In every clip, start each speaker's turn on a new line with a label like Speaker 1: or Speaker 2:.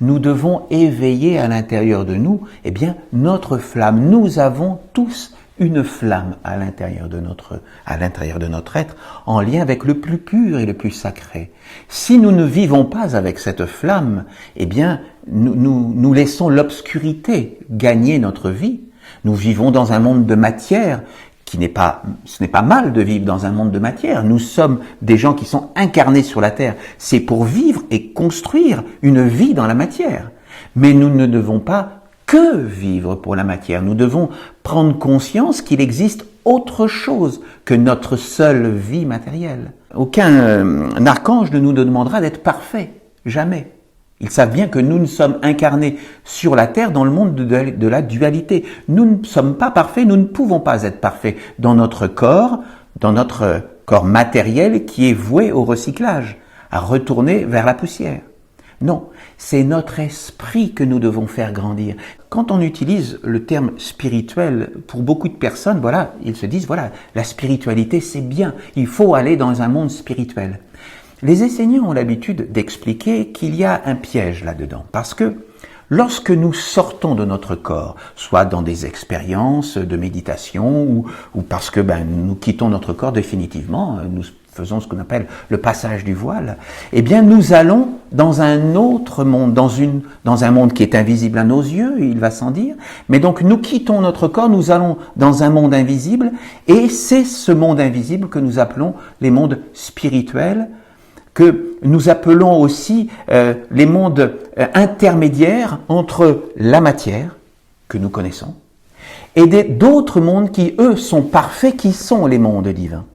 Speaker 1: Nous devons éveiller à l'intérieur de nous, eh bien, notre flamme. Nous avons tous une flamme à l'intérieur de notre être, en lien avec le plus pur et le plus sacré. Si nous ne vivons pas avec cette flamme, eh bien, nous laissons l'obscurité gagner notre vie. Nous vivons dans un monde de matière, ce n'est pas mal de vivre dans un monde de matière. Nous sommes des gens qui sont incarnés sur la terre. C'est pour vivre et construire une vie dans la matière. Mais nous ne devons pas que vivre pour la matière. Nous devons prendre conscience qu'il existe autre chose que notre seule vie matérielle. Aucun archange ne nous demandera d'être parfait. Jamais. Ils savent bien que nous sommes incarnés sur la terre dans le monde de la dualité. Nous ne sommes pas parfaits, nous ne pouvons pas être parfaits dans notre corps matériel qui est voué au recyclage, à retourner vers la poussière. Non, c'est notre esprit que nous devons faire grandir. Quand on utilise le terme spirituel, pour beaucoup de personnes, voilà, ils se disent, voilà, la spiritualité c'est bien, il faut aller dans un monde spirituel. Les enseignants ont l'habitude d'expliquer qu'il y a un piège là-dedans, parce que lorsque nous sortons de notre corps, soit dans des expériences de méditation ou parce que nous quittons notre corps définitivement, nous faisons ce qu'on appelle le passage du voile, eh bien nous allons dans un autre monde, dans un monde qui est invisible à nos yeux, il va sans dire, mais donc nous quittons notre corps, nous allons dans un monde invisible, et c'est ce monde invisible que nous appelons les mondes spirituels, que nous appelons aussi les mondes intermédiaires entre la matière, que nous connaissons, et d'autres mondes qui, eux, sont parfaits, qui sont les mondes divins.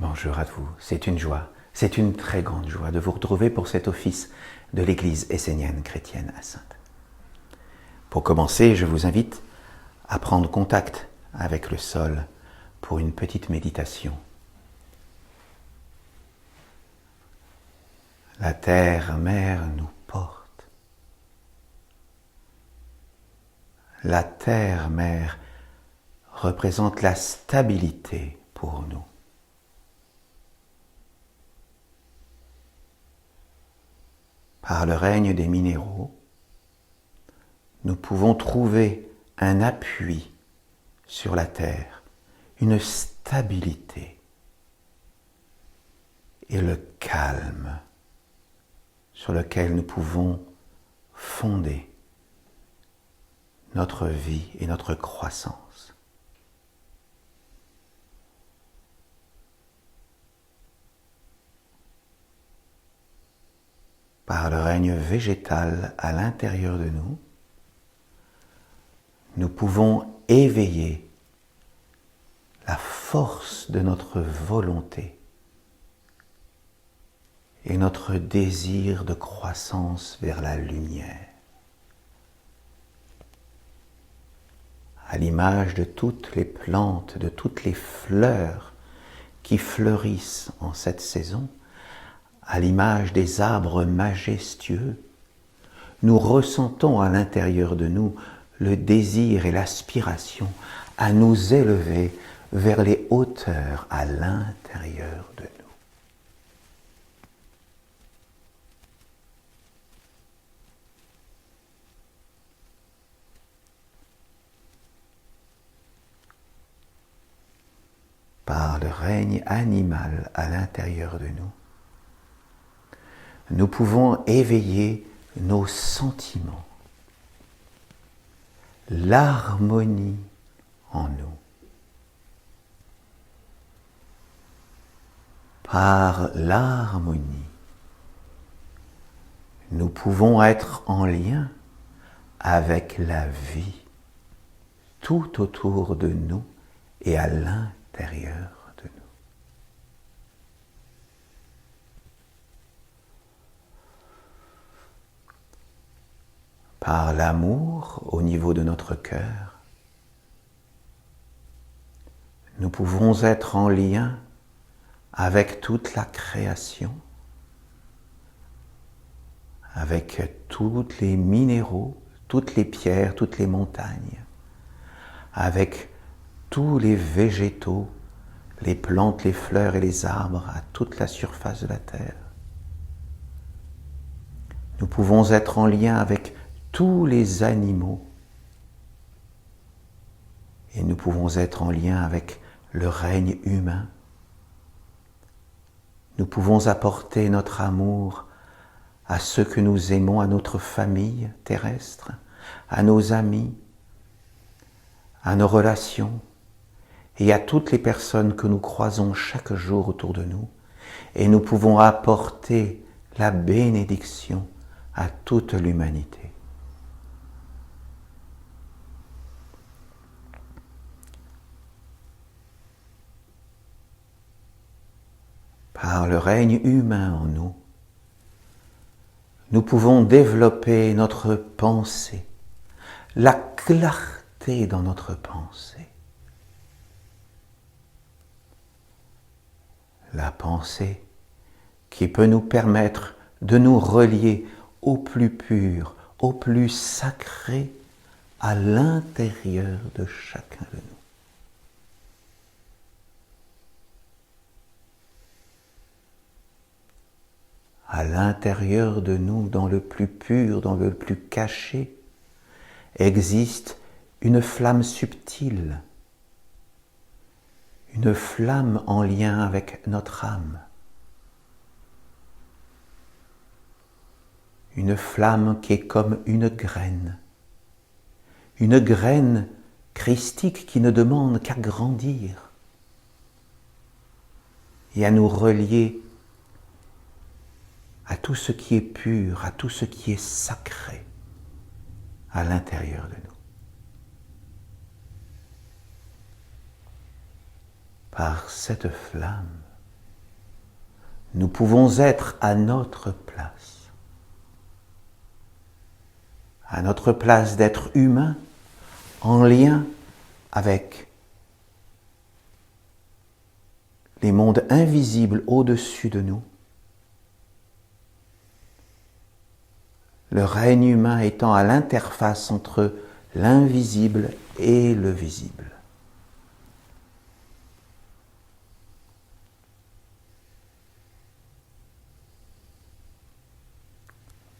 Speaker 1: Bonjour à vous, c'est une joie, c'est une très grande joie de vous retrouver pour cet office de l'Église essénienne chrétienne à Saintes. Pour commencer, je vous invite à prendre contact avec le sol pour une petite méditation. La terre-mère nous porte. La terre-mère représente la stabilité pour nous. Par le règne des minéraux, nous pouvons trouver un appui sur la terre, une stabilité et le calme sur lequel nous pouvons fonder notre vie et notre croissance. Par le règne végétal à l'intérieur de nous, nous pouvons éveiller la force de notre volonté et notre désir de croissance vers la lumière. À l'image de toutes les plantes, de toutes les fleurs qui fleurissent en cette saison, à l'image des arbres majestueux, nous ressentons à l'intérieur de nous le désir et l'aspiration à nous élever vers les hauteurs à l'intérieur de nous. Par le règne animal à l'intérieur de nous, nous pouvons éveiller nos sentiments, l'harmonie en nous. Par l'harmonie, nous pouvons être en lien avec la vie tout autour de nous et à l'intérieur de nous. Par l'amour au niveau de notre cœur, nous pouvons être en lien avec toute la création, avec tous les minéraux, toutes les pierres, toutes les montagnes, avec tous les végétaux, les plantes, les fleurs et les arbres à toute la surface de la terre. Nous pouvons être en lien avec tous les animaux et nous pouvons être en lien avec le règne humain. Nous pouvons apporter notre amour à ceux que nous aimons, à notre famille terrestre, à nos amis, à nos relations et à toutes les personnes que nous croisons chaque jour autour de nous. Et nous pouvons apporter la bénédiction à toute l'humanité. Par le règne humain en nous, nous pouvons développer notre pensée, la clarté dans notre pensée. La pensée qui peut nous permettre de nous relier au plus pur, au plus sacré, à l'intérieur de chacun de nous. À l'intérieur de nous, dans le plus pur, dans le plus caché, existe une flamme subtile, une flamme en lien avec notre âme, une flamme qui est comme une graine christique qui ne demande qu'à grandir et à nous relier à tout ce qui est pur, à tout ce qui est sacré à l'intérieur de nous. Par cette flamme, nous pouvons être à notre place d'être humain en lien avec les mondes invisibles au-dessus de nous, le règne humain étant à l'interface entre l'invisible et le visible.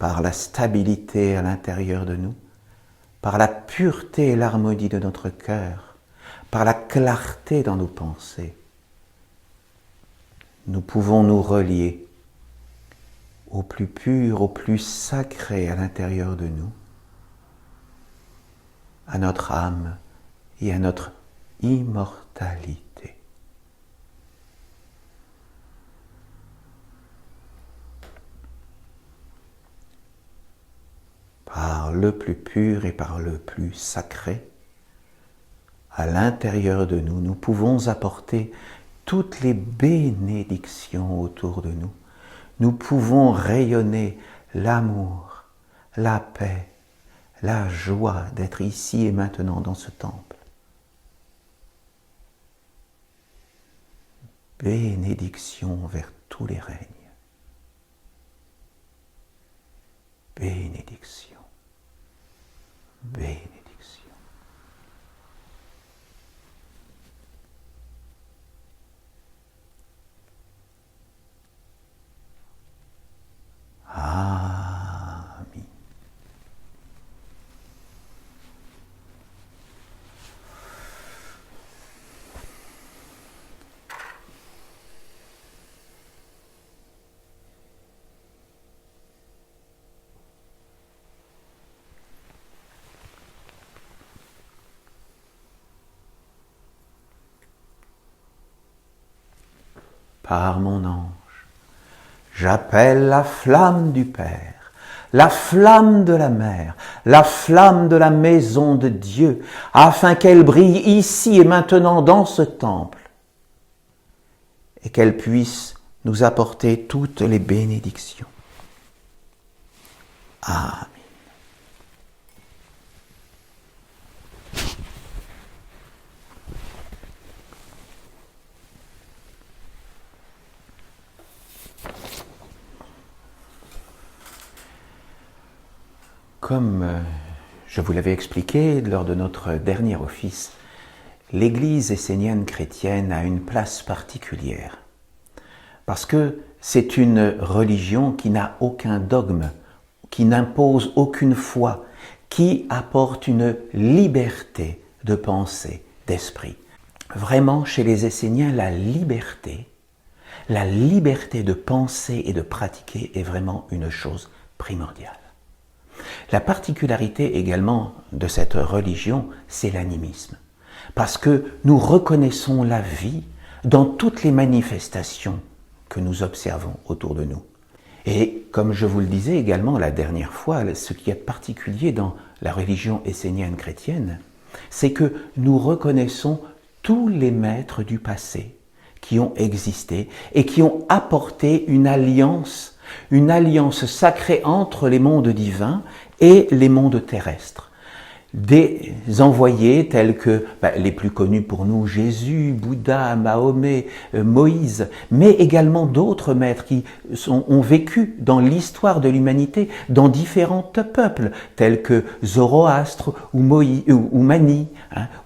Speaker 1: Par la stabilité à l'intérieur de nous, par la pureté et l'harmonie de notre cœur, par la clarté dans nos pensées, nous pouvons nous relier au plus pur, au plus sacré à l'intérieur de nous, à notre âme et à notre immortalité. Par le plus pur et par le plus sacré, à l'intérieur de nous, nous pouvons apporter toutes les bénédictions autour de nous. Nous pouvons rayonner l'amour, la paix, la joie d'être ici et maintenant dans ce temple. Bénédiction vers tous les règnes. Bénédiction. Bénédiction. Amen. Par mon ange, j'appelle la flamme du Père, la flamme de la Mère, la flamme de la maison de Dieu, afin qu'elle brille ici et maintenant dans ce temple, et qu'elle puisse nous apporter toutes les bénédictions. Amen. Comme je vous l'avais expliqué lors de notre dernier office l'Église essénienne chrétienne a une place particulière parce que c'est une religion qui n'a aucun dogme, qui n'impose aucune foi, qui apporte une liberté de pensée, d'esprit. Vraiment, chez les Esséniens, la liberté de penser et de pratiquer est vraiment une chose primordiale. La particularité également de cette religion, c'est l'animisme. Parce que nous reconnaissons la vie dans toutes les manifestations que nous observons autour de nous. Et comme je vous le disais également la dernière fois, ce qui est particulier dans la religion essénienne chrétienne, c'est que nous reconnaissons tous les maîtres du passé qui ont existé et qui ont apporté une alliance sacrée entre les mondes divins et les mondes terrestres. Des envoyés tels que les plus connus pour nous, Jésus, Bouddha, Mahomet, Moïse, mais également d'autres maîtres qui ont vécu dans l'histoire de l'humanité, dans différents peuples, tels que Zoroastre ou Mani,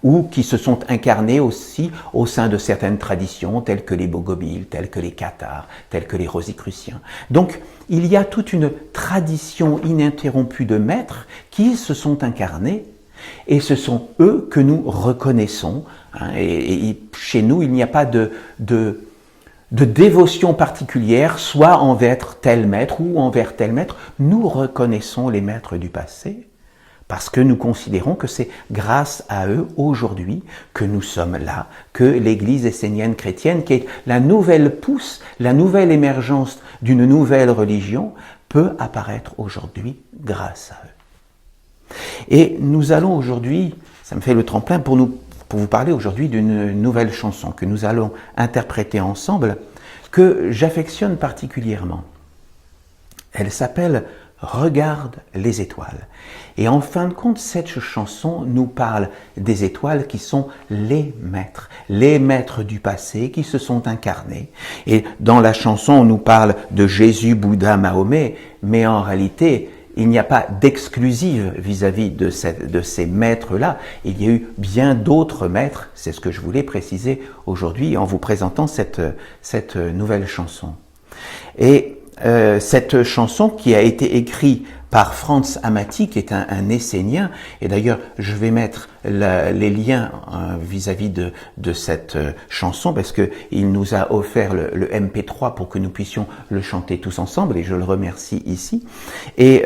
Speaker 1: ou qui se sont incarnés aussi au sein de certaines traditions, telles que les Bogomiles, tels que les Cathares, tels que les Rosicruciens. Donc, il y a toute une tradition ininterrompue de maîtres qui se sont incarnés. Et ce sont eux que nous reconnaissons. Et chez nous, il n'y a pas de dévotion particulière, soit envers tel maître ou envers tel maître. Nous reconnaissons les maîtres du passé parce que nous considérons que c'est grâce à eux aujourd'hui que nous sommes là, que l'Église essénienne chrétienne, qui est la nouvelle pousse, la nouvelle émergence d'une nouvelle religion, peut apparaître aujourd'hui grâce à eux. Et nous allons aujourd'hui, ça me fait le tremplin pour vous parler aujourd'hui d'une nouvelle chanson que nous allons interpréter ensemble, que j'affectionne particulièrement. Elle s'appelle « Regarde les étoiles ». Et en fin de compte, cette chanson nous parle des étoiles qui sont les maîtres du passé qui se sont incarnés. Et dans la chanson, on nous parle de Jésus, Bouddha, Mahomet, mais en réalité, il n'y a pas d'exclusive vis-à-vis de ces maîtres-là. Il y a eu bien d'autres maîtres, c'est ce que je voulais préciser aujourd'hui en vous présentant cette nouvelle chanson. Et cette chanson qui a été écrite par Franz Amati, qui est un Essénien, et d'ailleurs je vais mettre les liens vis-à-vis de cette chanson, parce qu'il nous a offert le MP3 pour que nous puissions le chanter tous ensemble, et je le remercie ici. Et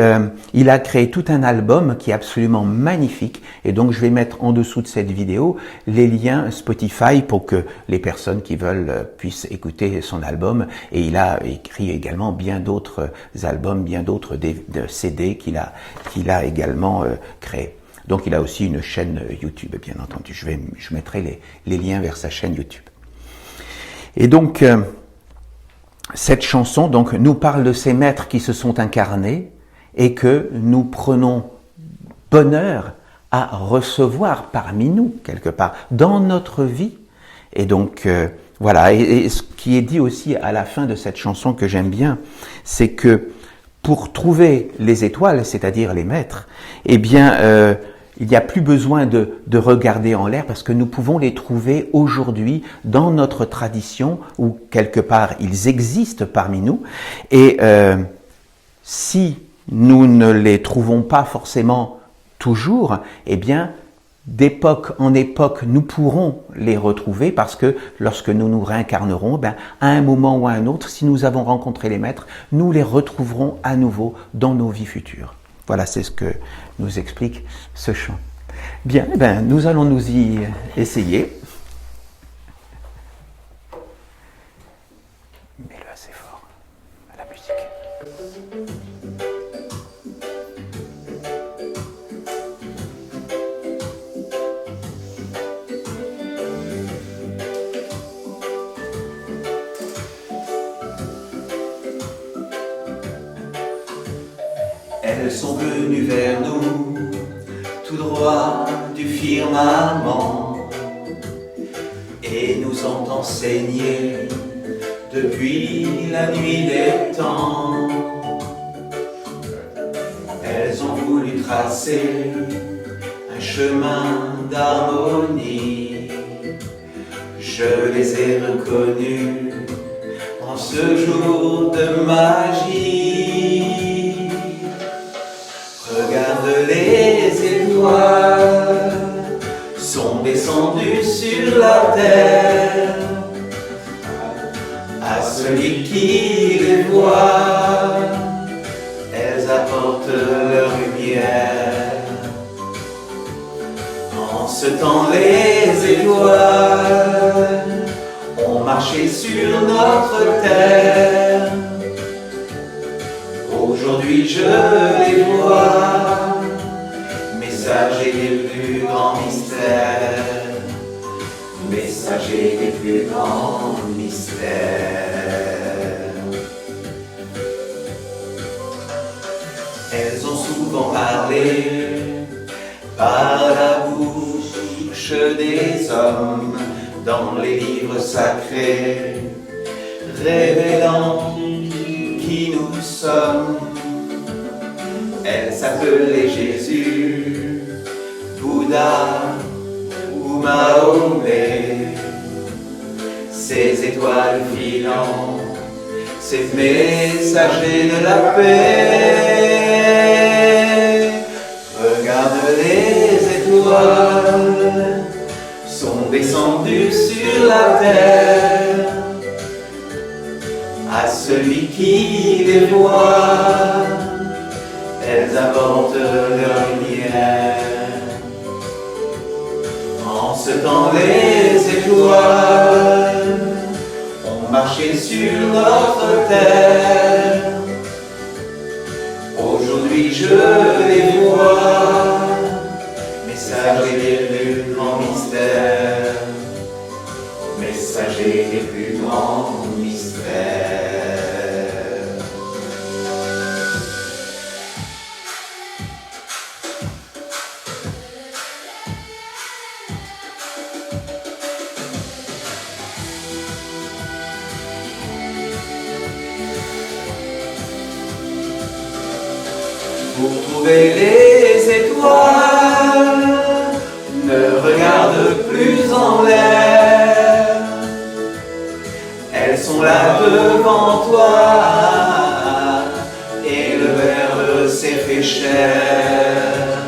Speaker 1: il a créé tout un album qui est absolument magnifique, et donc je vais mettre en dessous de cette vidéo les liens Spotify pour que les personnes qui veulent puissent écouter son album. Et il a écrit également bien d'autres albums, bien d'autres CD qu'il a également créé. Donc il a aussi une chaîne YouTube, bien entendu. Je mettrai les liens vers sa chaîne YouTube. Et donc, cette chanson donc, nous parle de ces maîtres qui se sont incarnés et que nous prenons bonheur à recevoir parmi nous, quelque part, dans notre vie. Et donc, voilà. Et ce qui est dit aussi à la fin de cette chanson que j'aime bien, c'est que pour trouver les étoiles, c'est-à-dire les maîtres, eh bien, il n'y a plus besoin de regarder en l'air parce que nous pouvons les trouver aujourd'hui dans notre tradition où quelque part ils existent parmi nous. Et si nous ne les trouvons pas forcément toujours, eh bien, d'époque en époque, nous pourrons les retrouver parce que lorsque nous nous réincarnerons, à un moment ou à un autre, si nous avons rencontré les maîtres, nous les retrouverons à nouveau dans nos vies futures. Voilà, c'est ce que nous explique ce chant. Bien, nous allons nous y essayer. Mets-le assez fort, la musique.
Speaker 2: Elles sont venues vers nous, tout droit du firmament, et nous ont enseigné depuis la nuit des temps. Elles ont voulu tracer un chemin d'harmonie Je les ai reconnus en ce jour de magie. Regarde, les étoiles sont descendues sur la terre. À celui qui les voit, elles apportent leur lumière. En ce temps, les étoiles ont marché sur notre terre. Aujourd'hui, je les vois, messagers des plus grands mystères, messagers des plus grands mystères. Elles ont souvent parlé par la bouche des hommes dans les livres sacrés, révélant qui nous sommes. Elles s'appelaient Jésus, Bouddha ou Mahomet. Ces étoiles filantes, ces messagers de la paix. Regarde, les étoiles sont descendues sur la terre. À celui qui les voit, elles apportent leur lumière. En ce temps, les étoiles ont marché sur notre terre. Aujourd'hui, je les vois, messagers des plus grands mystères, messagers des plus grands mystères. Pour trouver les étoiles, ne regarde plus en l'air. Elles sont là devant toi, et le Verbe s'est fait chair.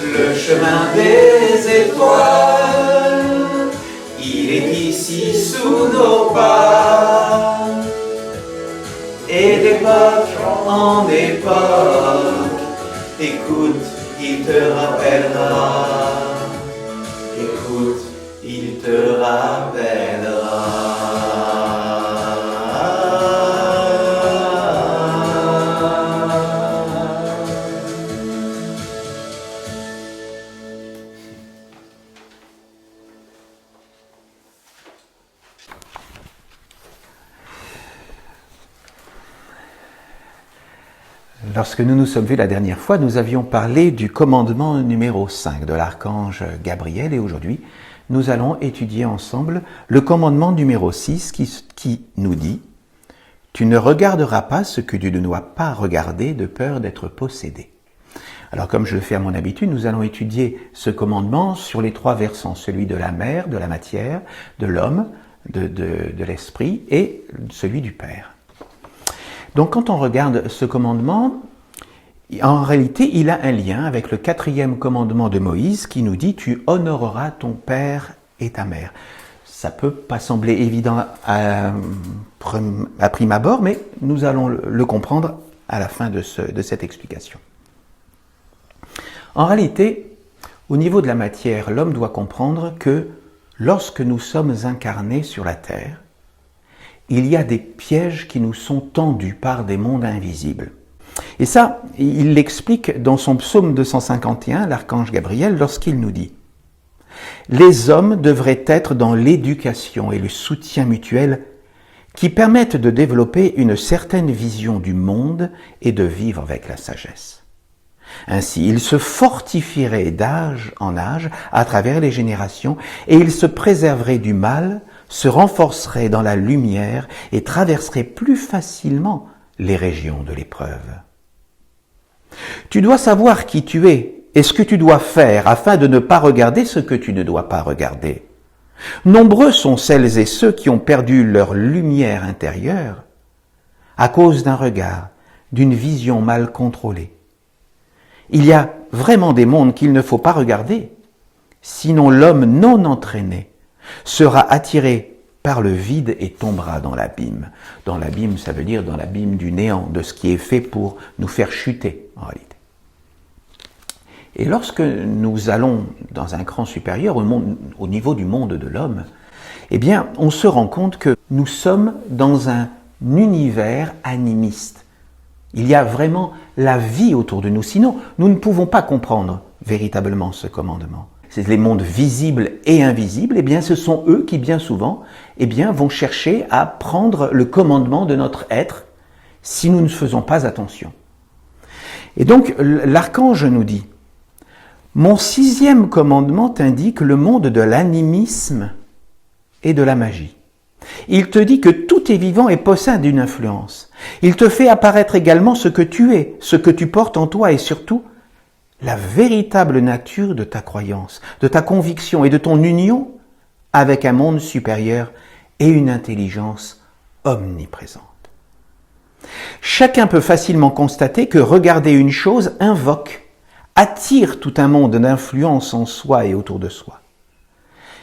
Speaker 2: Le chemin des étoiles, il est ici sous nos pas. Et d'époque en époque, écoute, il te rappellera. Écoute, il te rappellera.
Speaker 1: Lorsque nous nous sommes vus la dernière fois, nous avions parlé du commandement numéro 5 de l'archange Gabriel et aujourd'hui, nous allons étudier ensemble le commandement numéro 6 qui nous dit « Tu ne regarderas pas ce que tu ne dois pas regarder de peur d'être possédé ». Alors comme je le fais à mon habitude, nous allons étudier ce commandement sur les 3 versants, celui de la mer, de la matière, de l'homme, de l'esprit et celui du Père. Donc quand on regarde ce commandement, en réalité, il a un lien avec le 4e commandement de Moïse qui nous dit « Tu honoreras ton père et ta mère ». Ça peut pas sembler évident à prime abord, mais nous allons le comprendre à la fin de cette explication. En réalité, au niveau de la matière, l'homme doit comprendre que lorsque nous sommes incarnés sur la terre, il y a des pièges qui nous sont tendus par des mondes invisibles. Et ça, il l'explique dans son psaume 251, l'archange Gabriel, lorsqu'il nous dit « Les hommes devraient être dans l'éducation et le soutien mutuel qui permettent de développer une certaine vision du monde et de vivre avec la sagesse. Ainsi, ils se fortifieraient d'âge en âge à travers les générations et ils se préserveraient du mal, se renforcerait dans la lumière et traverserait plus facilement les régions de l'épreuve. Tu dois savoir qui tu es et ce que tu dois faire afin de ne pas regarder ce que tu ne dois pas regarder. Nombreux sont celles et ceux qui ont perdu leur lumière intérieure à cause d'un regard, d'une vision mal contrôlée. Il y a vraiment des mondes qu'il ne faut pas regarder, sinon l'homme non entraîné sera attiré par le vide et tombera dans l'abîme. Dans l'abîme, ça veut dire dans l'abîme du néant, de ce qui est fait pour nous faire chuter, en réalité. Et lorsque nous allons dans un cran supérieur, au niveau du monde de l'homme, eh bien, on se rend compte que nous sommes dans un univers animiste. Il y a vraiment la vie autour de nous. Sinon, nous ne pouvons pas comprendre véritablement ce commandement. C'est les mondes visibles et invisibles. Eh bien, ce sont eux qui, bien souvent, eh bien, vont chercher à prendre le commandement de notre être si nous ne faisons pas attention. Et donc, l'archange nous dit: mon 6e commandement indique le monde de l'animisme et de la magie. Il te dit que tout est vivant et possède une influence. Il te fait apparaître également ce que tu es, ce que tu portes en toi et surtout la véritable nature de ta croyance, de ta conviction et de ton union avec un monde supérieur et une intelligence omniprésente. Chacun peut facilement constater que regarder une chose attire tout un monde d'influence en soi et autour de soi.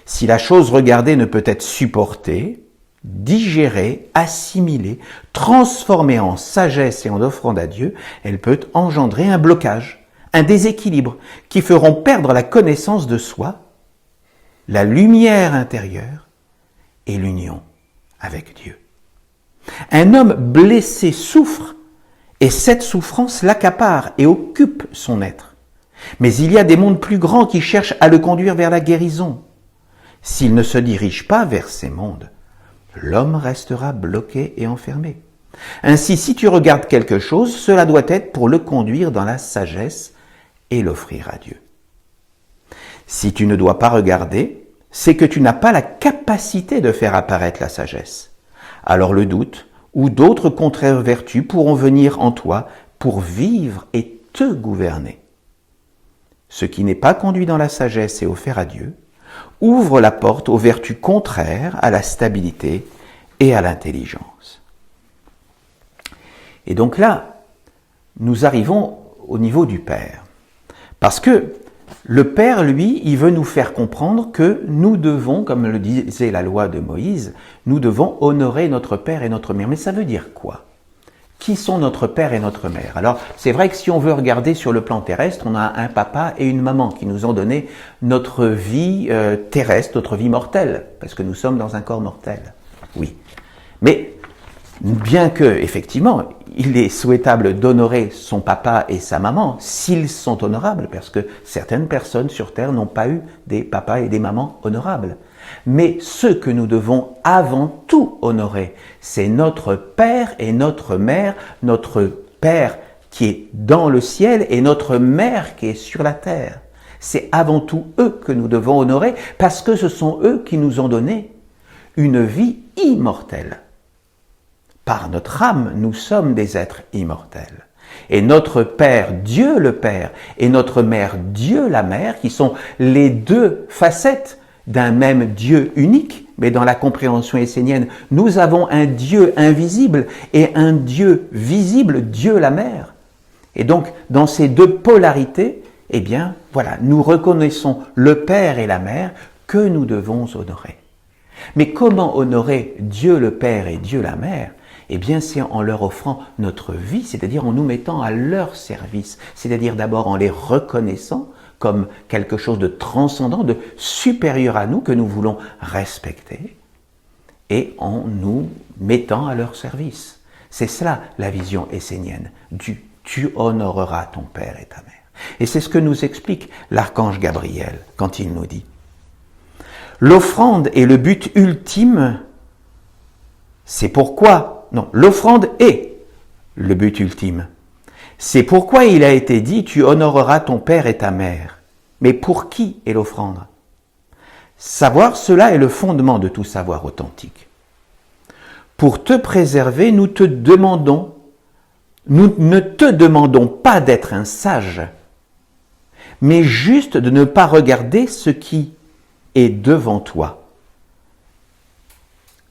Speaker 1: Si la chose regardée ne peut être supportée, digérée, assimilée, transformée en sagesse et en offrande à Dieu, elle peut engendrer un blocage, un déséquilibre qui feront perdre la connaissance de soi, la lumière intérieure et l'union avec Dieu. Un homme blessé souffre et cette souffrance l'accapare et occupe son être. Mais il y a des mondes plus grands qui cherchent à le conduire vers la guérison. S'il ne se dirige pas vers ces mondes, l'homme restera bloqué et enfermé. Ainsi, si tu regardes quelque chose, cela doit être pour le conduire dans la sagesse et l'offrir à Dieu. Si tu ne dois pas regarder, c'est que tu n'as pas la capacité de faire apparaître la sagesse. Alors le doute ou d'autres contraires vertus pourront venir en toi pour vivre et te gouverner. Ce qui n'est pas conduit dans la sagesse et offert à Dieu ouvre la porte aux vertus contraires à la stabilité et à l'intelligence. Et donc là, nous arrivons au niveau du Père. Parce que le Père, lui, il veut nous faire comprendre que nous devons, comme le disait la loi de Moïse, nous devons honorer notre Père et notre Mère. Mais ça veut dire quoi ? Qui sont notre Père et notre Mère? Alors, c'est vrai que si on veut regarder sur le plan terrestre, on a un papa et une maman qui nous ont donné notre vie terrestre, notre vie mortelle, parce que nous sommes dans un corps mortel. Oui. Mais, bien que, effectivement, il est souhaitable d'honorer son papa et sa maman, s'ils sont honorables, parce que certaines personnes sur Terre n'ont pas eu des papas et des mamans honorables. Mais ce que nous devons avant tout honorer, c'est notre Père et notre Mère, notre Père qui est dans le ciel et notre Mère qui est sur la terre. C'est avant tout eux que nous devons honorer parce que ce sont eux qui nous ont donné une vie immortelle. Par notre âme, nous sommes des êtres immortels. Et notre Père, Dieu le Père, et notre Mère, Dieu la Mère, qui sont les deux facettes d'un même Dieu unique, mais dans la compréhension essénienne, nous avons un Dieu invisible et un Dieu visible, Dieu la Mère. Et donc, dans ces deux polarités, eh bien, voilà, nous reconnaissons le Père et la Mère que nous devons honorer. Mais comment honorer Dieu le Père et Dieu la Mère ? Eh bien, c'est en leur offrant notre vie, c'est-à-dire en nous mettant à leur service, c'est-à-dire d'abord en les reconnaissant comme quelque chose de transcendant, de supérieur à nous, que nous voulons respecter, et en nous mettant à leur service. C'est cela la vision essénienne, du « tu honoreras ton père et ta mère ». Et c'est ce que nous explique l'archange Gabriel quand il nous dit « L'offrande est le but ultime, c'est pourquoi… Non, l'offrande est le but ultime. C'est pourquoi il a été dit « Tu honoreras ton père et ta mère ». Mais pour qui est l'offrande ? Savoir cela est le fondement de tout savoir authentique. Pour te préserver, nous ne te demandons pas d'être un sage, mais juste de ne pas regarder ce qui est devant toi,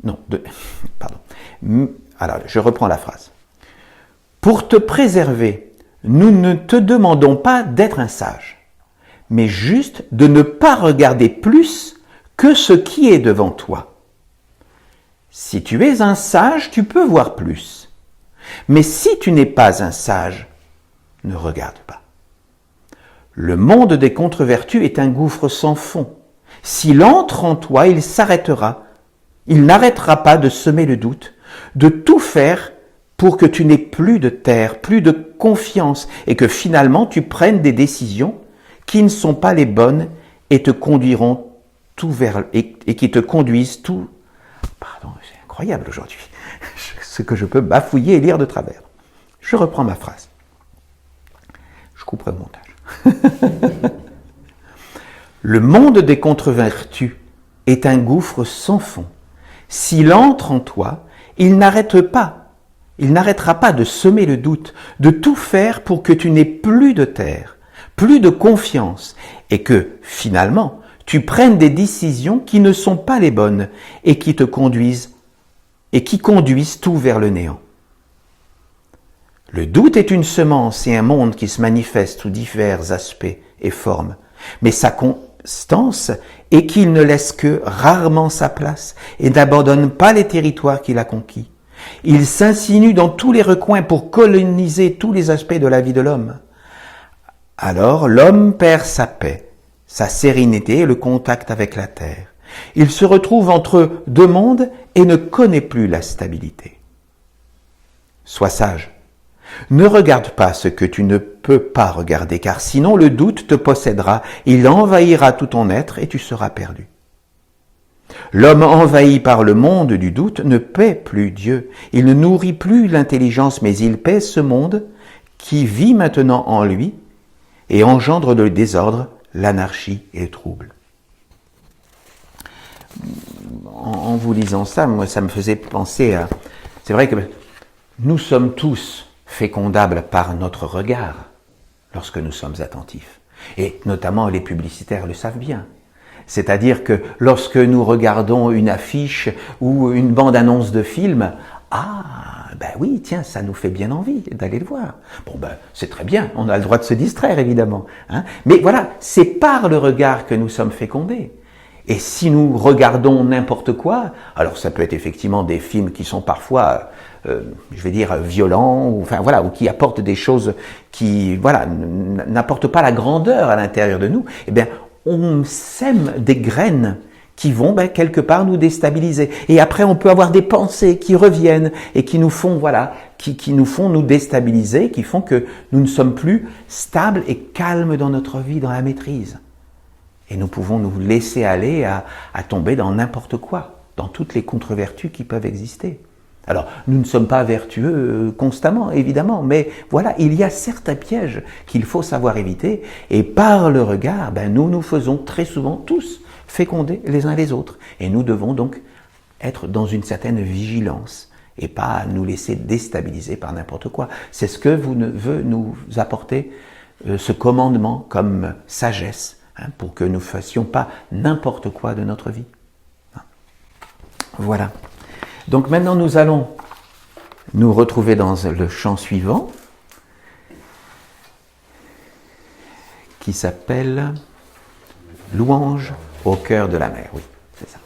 Speaker 1: Non, pardon. Alors, je reprends la phrase. Pour te préserver, nous ne te demandons pas d'être un sage, mais juste de ne pas regarder plus que ce qui est devant toi. Si tu es un sage, tu peux voir plus. Mais si tu n'es pas un sage, ne regarde pas. Le monde des contre-vertus est un gouffre sans fond. S'il entre en toi, il s'arrêtera. Il n'arrêtera pas de semer le doute, de tout faire pour que tu n'aies plus de terre, plus de confiance, et que finalement tu prennes des décisions qui ne sont pas les bonnes et te conduiront tout vers et qui te conduisent tout. Pardon, c'est incroyable aujourd'hui, ce que je peux bafouiller et lire de travers. Je reprends ma phrase. Je couperai le montage. Le monde des contre-vertus est un gouffre sans fond. S'il entre en toi, il n'arrêtera pas de semer le doute, de tout faire pour que tu n'aies plus de terre, plus de confiance, et que, finalement, tu prennes des décisions qui ne sont pas les bonnes et qui conduisent tout vers le néant. Le doute est une semence et un monde qui se manifeste sous divers aspects et formes, mais sa constance est qu'il ne laisse que rarement sa place et n'abandonne pas les territoires qu'il a conquis. Il s'insinue dans tous les recoins pour coloniser tous les aspects de la vie de l'homme. Alors l'homme perd sa paix, sa sérénité et le contact avec la terre. Il se retrouve entre deux mondes et ne connaît plus la stabilité. Sois sage. Ne regarde pas ce que tu ne peux pas regarder, car sinon le doute te possédera, il envahira tout ton être et tu seras perdu. L'homme envahi par le monde du doute ne paie plus Dieu. Il ne nourrit plus l'intelligence, mais il paie ce monde qui vit maintenant en lui et engendre le désordre, l'anarchie et le trouble. En vous lisant ça, moi, ça me faisait penser à... C'est vrai que nous sommes tous fécondables par notre regard lorsque nous sommes attentifs. Et notamment les publicitaires le savent bien. C'est-à-dire que lorsque nous regardons une affiche ou une bande-annonce de film, ben oui, tiens, ça nous fait bien envie d'aller le voir. Bon, ben, c'est très bien, on a le droit de se distraire, évidemment. Hein. Mais voilà, c'est par le regard que nous sommes fécondés. Et si nous regardons n'importe quoi, alors ça peut être effectivement des films qui sont parfois, je vais dire, violents, ou qui apportent des choses qui, n'apportent pas la grandeur à l'intérieur de nous, eh bien, on sème des graines qui vont quelque part nous déstabiliser. Et après, on peut avoir des pensées qui reviennent et qui nous font, qui nous font nous déstabiliser, qui font que nous ne sommes plus stables et calmes dans notre vie, dans la maîtrise. Et nous pouvons nous laisser aller à tomber dans n'importe quoi, dans toutes les contre-vertus qui peuvent exister. Alors, nous ne sommes pas vertueux constamment, évidemment, mais voilà, il y a certains pièges qu'il faut savoir éviter, et par le regard, nous nous faisons très souvent tous féconder les uns les autres. Et nous devons donc être dans une certaine vigilance, et pas nous laisser déstabiliser par n'importe quoi. C'est ce que veut nous apporter ce commandement comme sagesse, pour que nous ne fassions pas n'importe quoi de notre vie. Voilà. Donc maintenant, nous allons nous retrouver dans le chant suivant, qui s'appelle « Louange au cœur de la mer ». Oui, c'est ça.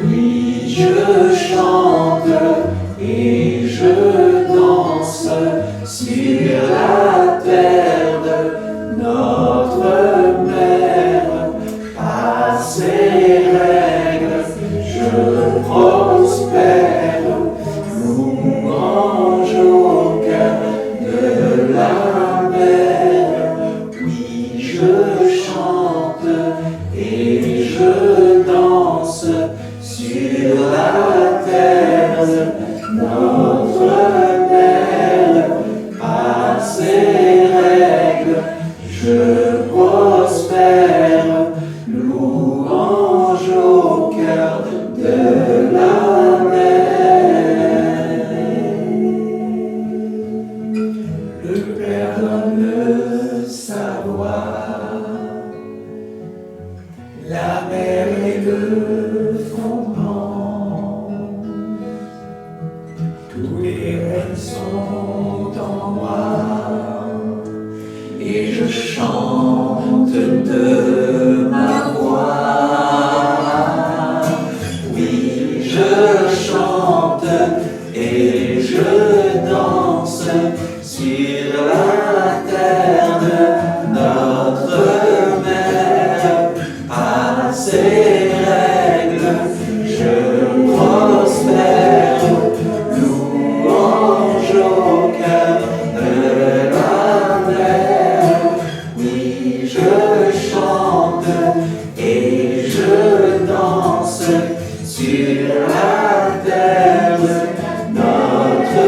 Speaker 2: Oui, je chante et je danse sur la terre de notre mère. À ses règles, je prospère, louange au cœur de la mer. Oui, je chante et je danse sur la terre de notre mère. À ses règles, je prospère, louange au cœur de la mer. sur la terre de notre mère. À ses règles, je prospère, louange au cœur de la mer. Oui, je chante et je danse sur la terre de notre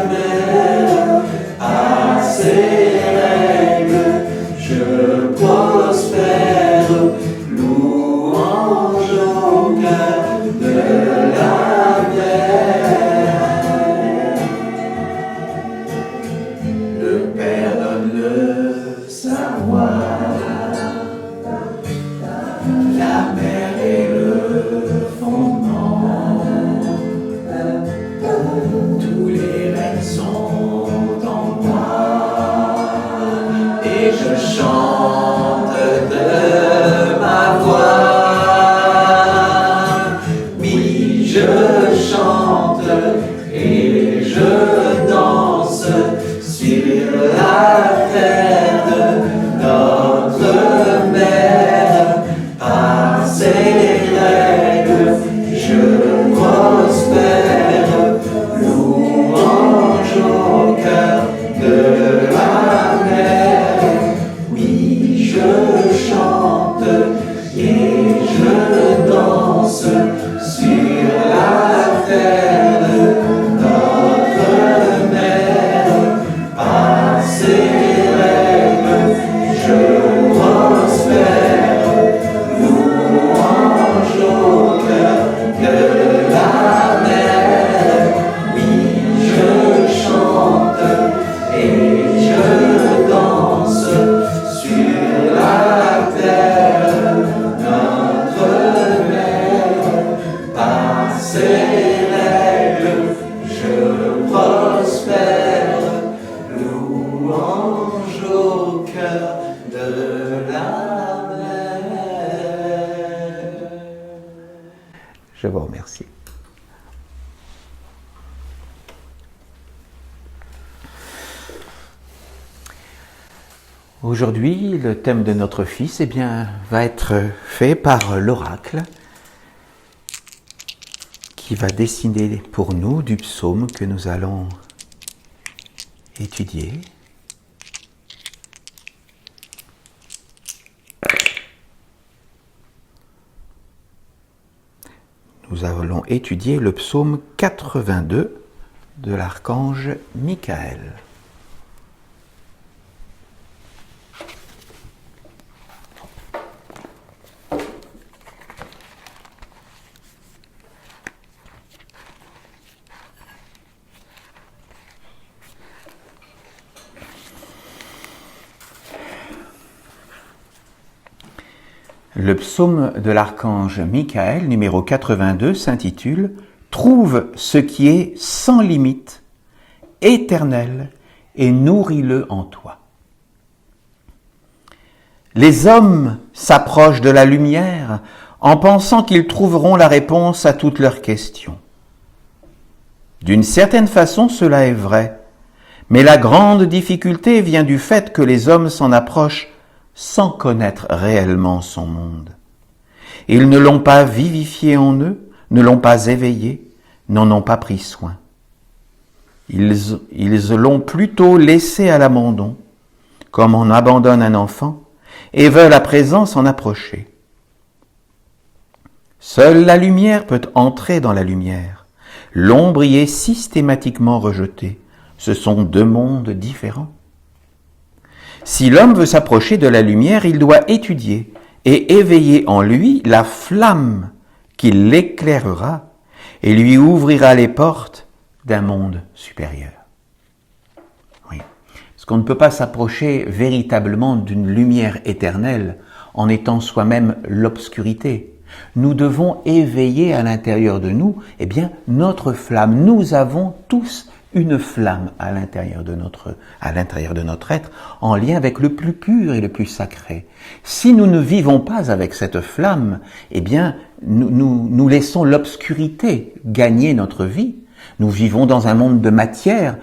Speaker 2: mère. À ses règles, je prospère, louange au cœur de la mer. Le Père donne le savoir, la mer est le fondement, tous les règnes sont en moi, et je chante de ma voix. Oui, je chante et je danse sur la terre de notre mère. Par ses règles, je prospère, louange au cœur de la mer. Oui, je chante et je danse sur la terre de notre mère. Par ses règles, je prospère, louange au cœur de la mer. Oui, je chante et je danse sur la terre de notre mère. Par ses règles, je prospère, louange au cœur de la mer.
Speaker 1: Je vous remercie. Aujourd'hui, le thème de notre fils va être fait par l'oracle qui va dessiner pour nous du psaume que nous allons étudier. Nous allons étudier le psaume 82 de l'archange Michael. Le psaume de l'archange Michael, numéro 82, s'intitule « Trouve ce qui est sans limite, éternel, et nourris-le en toi ». Les hommes s'approchent de la lumière en pensant qu'ils trouveront la réponse à toutes leurs questions. D'une certaine façon, cela est vrai, mais la grande difficulté vient du fait que les hommes s'en approchent sans connaître réellement son monde. Ils ne l'ont pas vivifié en eux, ne l'ont pas éveillé, n'en ont pas pris soin. Ils l'ont plutôt laissé à l'abandon, comme on abandonne un enfant, et veulent à présent s'en approcher. Seule la lumière peut entrer dans la lumière. L'ombre y est systématiquement rejetée. Ce sont deux mondes différents. Si l'homme veut s'approcher de la lumière, il doit étudier et éveiller en lui la flamme qui l'éclairera et lui ouvrira les portes d'un monde supérieur. Oui, parce qu'on ne peut pas s'approcher véritablement d'une lumière éternelle en étant soi-même l'obscurité. Nous devons éveiller à l'intérieur de nous, notre flamme. Nous avons tous une flamme à l'intérieur de notre être, en lien avec le plus pur et le plus sacré. Si nous ne vivons pas avec cette flamme, nous laissons l'obscurité gagner notre vie. Nous vivons dans un monde de matière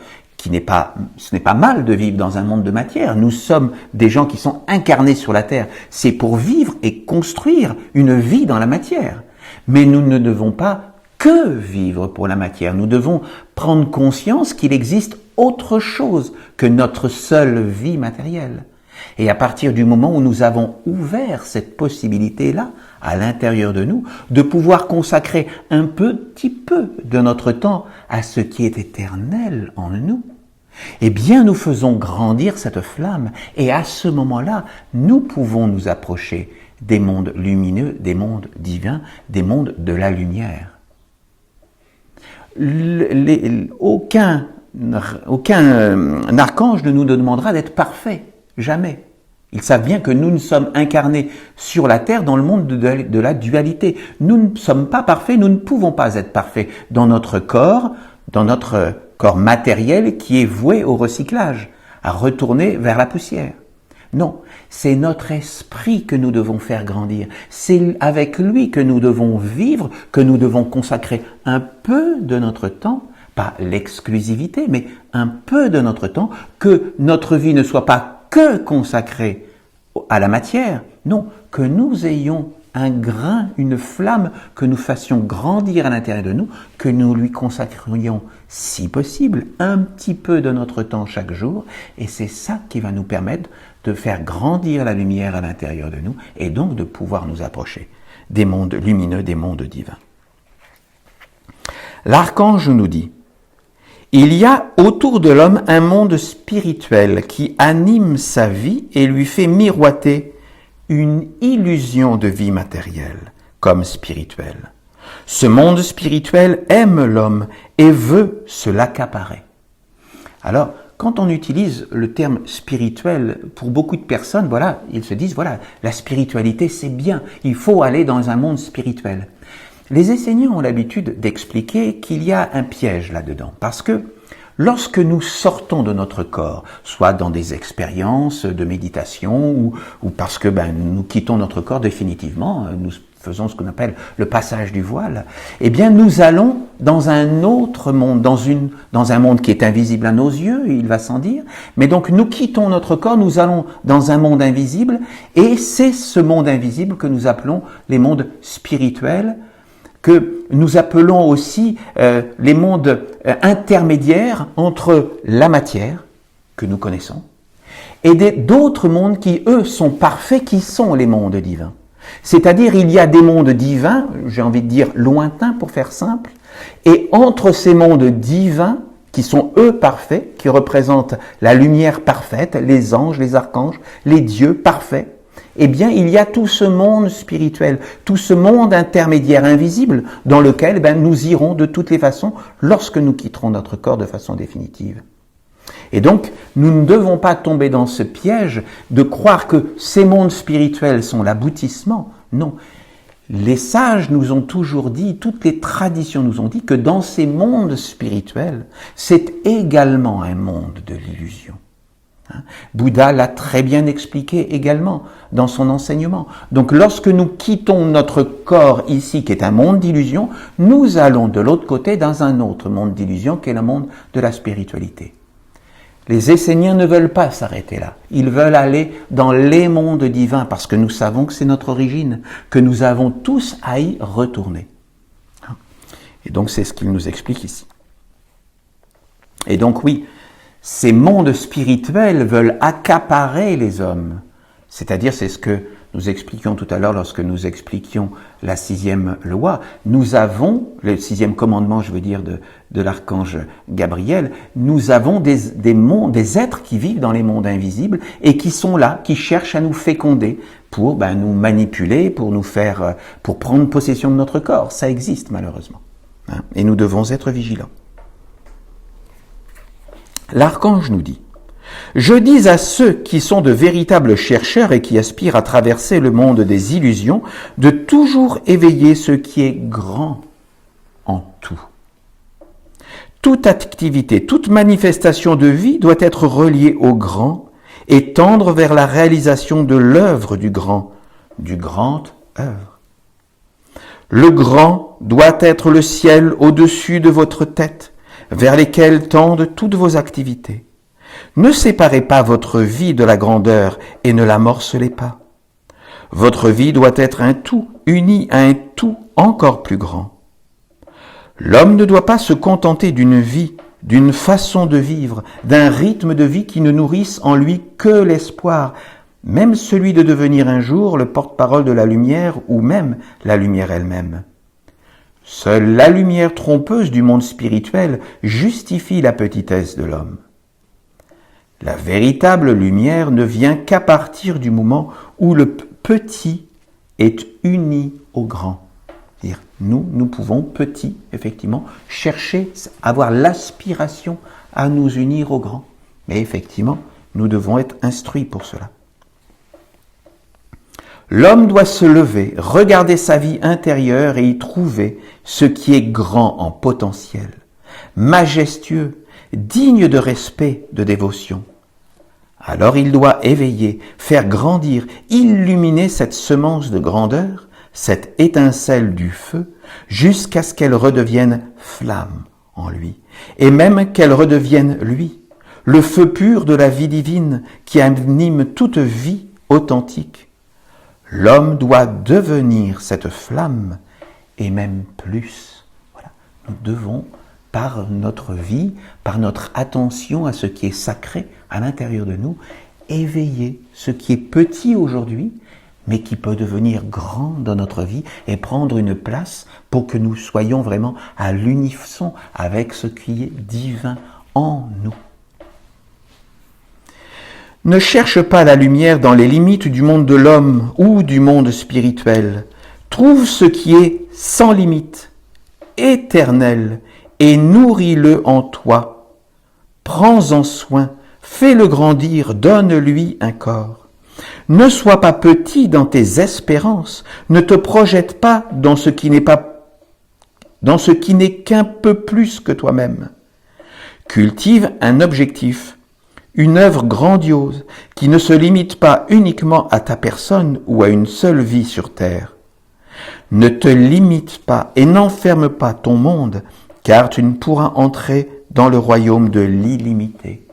Speaker 1: ce n'est pas mal de vivre dans un monde de matière. Nous sommes des gens qui sont incarnés sur la terre. C'est pour vivre et construire une vie dans la matière. Mais nous ne devons pas que vivre pour la matière. Nous devons prendre conscience qu'il existe autre chose que notre seule vie matérielle. Et à partir du moment où nous avons ouvert cette possibilité-là, à l'intérieur de nous, de pouvoir consacrer un petit peu de notre temps à ce qui est éternel en nous, eh bien nous faisons grandir cette flamme et à ce moment-là, nous pouvons nous approcher des mondes lumineux, des mondes divins, des mondes de la lumière. Aucun archange ne nous demandera d'être parfait, jamais. Ils savent bien que nous sommes incarnés sur la terre dans le monde de la dualité. Nous ne sommes pas parfaits, nous ne pouvons pas être parfaits dans notre corps matériel qui est voué au recyclage, à retourner vers la poussière. Non, c'est notre esprit que nous devons faire grandir. C'est avec lui que nous devons vivre, que nous devons consacrer un peu de notre temps, pas l'exclusivité, mais un peu de notre temps, que notre vie ne soit pas que consacrée à la matière, non, que nous ayons un grain, une flamme, que nous fassions grandir à l'intérieur de nous, que nous lui consacrions, si possible, un petit peu de notre temps chaque jour, et c'est ça qui va nous permettre de faire grandir la lumière à l'intérieur de nous, et donc de pouvoir nous approcher des mondes lumineux, des mondes divins. L'archange nous dit: il y a autour de l'homme un monde spirituel qui anime sa vie et lui fait miroiter une illusion de vie matérielle comme spirituelle. Ce monde spirituel aime l'homme et veut se l'accaparer. Alors, quand on utilise le terme spirituel, pour beaucoup de personnes, voilà, ils se disent, voilà, la spiritualité c'est bien, il faut aller dans un monde spirituel. Les Esséniens ont l'habitude d'expliquer qu'il y a un piège là-dedans, parce que lorsque nous sortons de notre corps, soit dans des expériences de méditation ou parce que nous quittons notre corps définitivement, nous faisons ce qu'on appelle le passage du voile, eh bien nous allons dans un autre monde, dans un monde qui est invisible à nos yeux, il va sans dire, mais donc nous quittons notre corps, nous allons dans un monde invisible, et c'est ce monde invisible que nous appelons les mondes spirituels, que nous appelons aussi les mondes intermédiaires entre la matière, que nous connaissons, et d'autres mondes qui, eux, sont parfaits, qui sont les mondes divins. C'est-à-dire, il y a des mondes divins, j'ai envie de dire lointains pour faire simple, et entre ces mondes divins, qui sont eux parfaits, qui représentent la lumière parfaite, les anges, les archanges, les dieux parfaits, eh bien, il y a tout ce monde spirituel, tout ce monde intermédiaire invisible dans lequel nous irons de toutes les façons lorsque nous quitterons notre corps de façon définitive. Et donc, nous ne devons pas tomber dans ce piège de croire que ces mondes spirituels sont l'aboutissement. Non. Les sages nous ont toujours dit, toutes les traditions nous ont dit que dans ces mondes spirituels, c'est également un monde de l'illusion. Bouddha l'a très bien expliqué également dans son enseignement. Donc lorsque nous quittons notre corps ici, qui est un monde d'illusion, nous allons de l'autre côté dans un autre monde d'illusion, qui est le monde de la spiritualité. Les Esséniens ne veulent pas s'arrêter là. Ils veulent aller dans les mondes divins, parce que nous savons que c'est notre origine, que nous avons tous à y retourner. Et donc c'est ce qu'il nous explique ici. Et donc oui, ces mondes spirituels veulent accaparer les hommes. C'est-à-dire, c'est ce que nous expliquions tout à l'heure lorsque nous expliquions la 6e loi. Nous avons, le 6e commandement, je veux dire, de l'archange Gabriel, nous avons des êtres qui vivent dans les mondes invisibles et qui sont là, qui cherchent à nous féconder pour nous manipuler, pour prendre possession de notre corps. Ça existe malheureusement. Et nous devons être vigilants. L'archange nous dit: je dis à ceux qui sont de véritables chercheurs et qui aspirent à traverser le monde des illusions, de toujours éveiller ce qui est grand en tout. Toute activité, toute manifestation de vie doit être reliée au grand et tendre vers la réalisation de l'œuvre du grand œuvre. Le grand doit être le ciel au-dessus de votre tête, vers lesquels tendent toutes vos activités. Ne séparez pas votre vie de la grandeur et ne la morcelez pas. Votre vie doit être un tout, uni à un tout encore plus grand. L'homme ne doit pas se contenter d'une vie, d'une façon de vivre, d'un rythme de vie qui ne nourrisse en lui que l'espoir, même celui de devenir un jour le porte-parole de la lumière ou même la lumière elle-même. Seule la lumière trompeuse du monde spirituel justifie la petitesse de l'homme. La véritable lumière ne vient qu'à partir du moment où le petit est uni au grand. C'est-à-dire, nous pouvons, petits, effectivement, chercher, avoir l'aspiration à nous unir au grand. Mais effectivement, nous devons être instruits pour cela. L'homme doit se lever, regarder sa vie intérieure et y trouver ce qui est grand en potentiel, majestueux, digne de respect, de dévotion. Alors il doit éveiller, faire grandir, illuminer cette semence de grandeur, cette étincelle du feu, jusqu'à ce qu'elle redevienne flamme en lui, et même qu'elle redevienne lui, le feu pur de la vie divine qui anime toute vie authentique. L'homme doit devenir cette flamme, et même plus. Voilà. Nous devons, par notre vie, par notre attention à ce qui est sacré à l'intérieur de nous, éveiller ce qui est petit aujourd'hui, mais qui peut devenir grand dans notre vie et prendre une place pour que nous soyons vraiment à l'unisson avec ce qui est divin en nous. Ne cherche pas la lumière dans les limites du monde de l'homme ou du monde spirituel. Trouve ce qui est sans limite, éternel, et nourris-le en toi. Prends-en soin, fais-le grandir, donne-lui un corps. Ne sois pas petit dans tes espérances, ne te projette pas dans ce qui n'est qu'un peu plus que toi-même. Cultive un objectif, une œuvre grandiose qui ne se limite pas uniquement à ta personne ou à une seule vie sur terre. Ne te limite pas et n'enferme pas ton monde, car tu ne pourras entrer dans le royaume de l'illimité.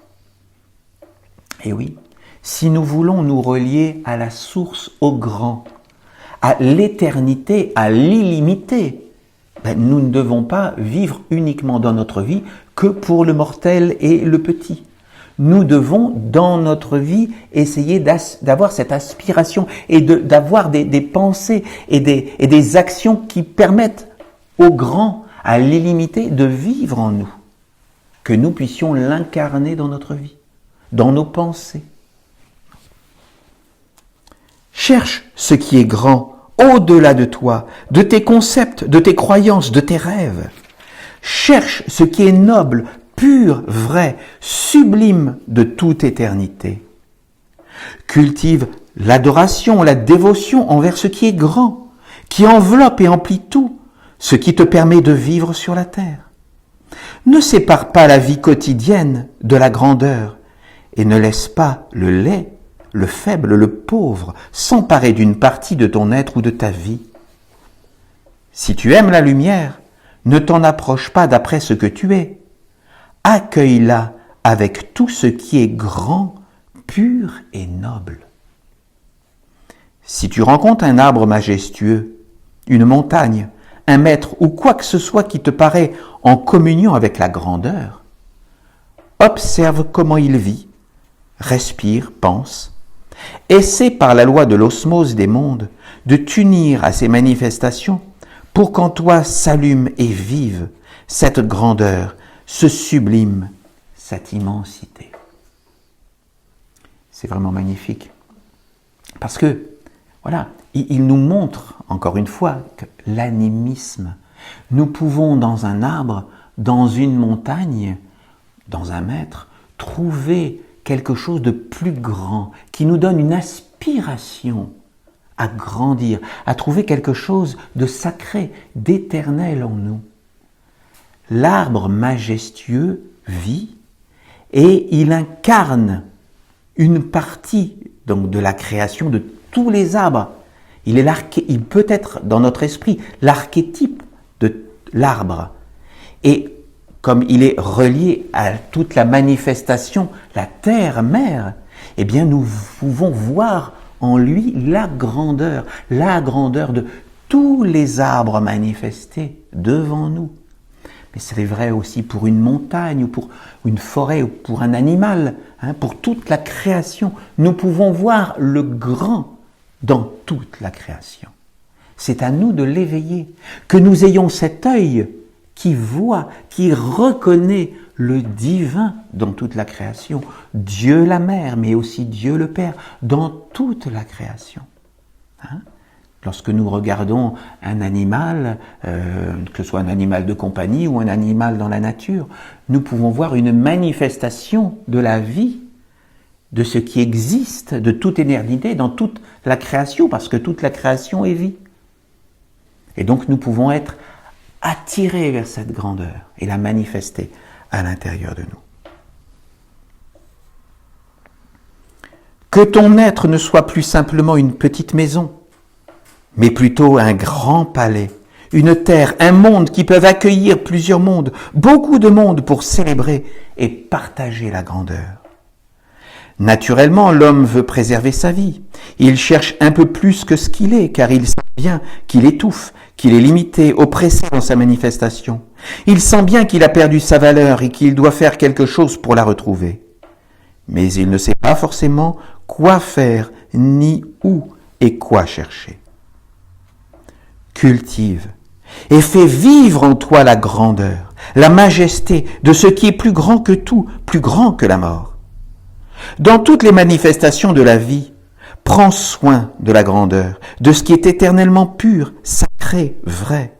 Speaker 1: Et oui, si nous voulons nous relier à la source, au grand, à l'éternité, à l'illimité, nous ne devons pas vivre uniquement dans notre vie que pour le mortel et le petit. Nous devons, dans notre vie, essayer d'avoir cette aspiration et d'avoir des pensées et des actions qui permettent au grand, à l'illimité, de vivre en nous. Que nous puissions l'incarner dans notre vie, dans nos pensées. Cherche ce qui est grand, au-delà de toi, de tes concepts, de tes croyances, de tes rêves. Cherche ce qui est noble, pur, vrai, sublime de toute éternité. Cultive l'adoration, la dévotion envers ce qui est grand, qui enveloppe et emplit tout, ce qui te permet de vivre sur la terre. Ne sépare pas la vie quotidienne de la grandeur et ne laisse pas le laid, le faible, le pauvre s'emparer d'une partie de ton être ou de ta vie. Si tu aimes la lumière, ne t'en approche pas d'après ce que tu es. Accueille-la avec tout ce qui est grand, pur et noble. Si tu rencontres un arbre majestueux, une montagne, un maître ou quoi que ce soit qui te paraît en communion avec la grandeur, observe comment il vit, respire, pense. Essaie par la loi de l'osmose des mondes de t'unir à ces manifestations pour qu'en toi s'allume et vive cette grandeur, ce sublime, cette immensité. C'est vraiment magnifique. Parce que, voilà, il nous montre, encore une fois, que l'animisme, nous pouvons dans un arbre, dans une montagne, dans un maître, trouver quelque chose de plus grand, qui nous donne une aspiration à grandir, à trouver quelque chose de sacré, d'éternel en nous. L'arbre majestueux vit et il incarne une partie donc, de la création de tous les arbres. Il peut être dans notre esprit l'archétype de l'arbre. Et comme il est relié à toute la manifestation, la terre-mère, eh bien nous pouvons voir en lui la grandeur de tous les arbres manifestés devant nous. Mais c'est vrai aussi pour une montagne, ou pour une forêt, ou pour un animal, pour toute la création. Nous pouvons voir le grand dans toute la création. C'est à nous de l'éveiller, que nous ayons cet œil qui voit, qui reconnaît le divin dans toute la création, Dieu la Mère, mais aussi Dieu le Père, dans toute la création. Lorsque nous regardons un animal, que ce soit un animal de compagnie ou un animal dans la nature, nous pouvons voir une manifestation de la vie, de ce qui existe, de toute éternité dans toute la création, parce que toute la création est vie. Et donc nous pouvons être attirés vers cette grandeur et la manifester à l'intérieur de nous. Que ton être ne soit plus simplement une petite maison, mais plutôt un grand palais, une terre, un monde qui peuvent accueillir plusieurs mondes, beaucoup de mondes pour célébrer et partager la grandeur. Naturellement, l'homme veut préserver sa vie. Il cherche un peu plus que ce qu'il est, car il sent bien qu'il étouffe, qu'il est limité, oppressé dans sa manifestation. Il sent bien qu'il a perdu sa valeur et qu'il doit faire quelque chose pour la retrouver. Mais il ne sait pas forcément quoi faire, ni où et quoi chercher. Cultive et fais vivre en toi la grandeur, la majesté de ce qui est plus grand que tout, plus grand que la mort. Dans toutes les manifestations de la vie, prends soin de la grandeur, de ce qui est éternellement pur, sacré, vrai.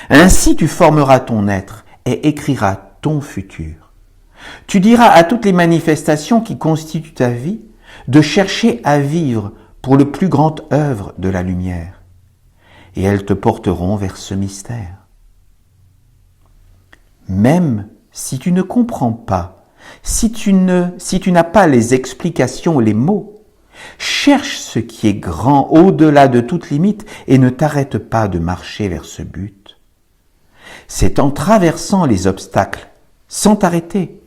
Speaker 1: Ainsi tu formeras ton être et écriras ton futur. Tu diras à toutes les manifestations qui constituent ta vie de chercher à vivre pour le plus grand œuvre de la lumière. Et elles te porteront vers ce mystère. Même si tu ne comprends pas, si tu n'as pas les explications, les mots, cherche ce qui est grand au-delà de toute limite et ne t'arrête pas de marcher vers ce but. C'est en traversant les obstacles, sans t'arrêter,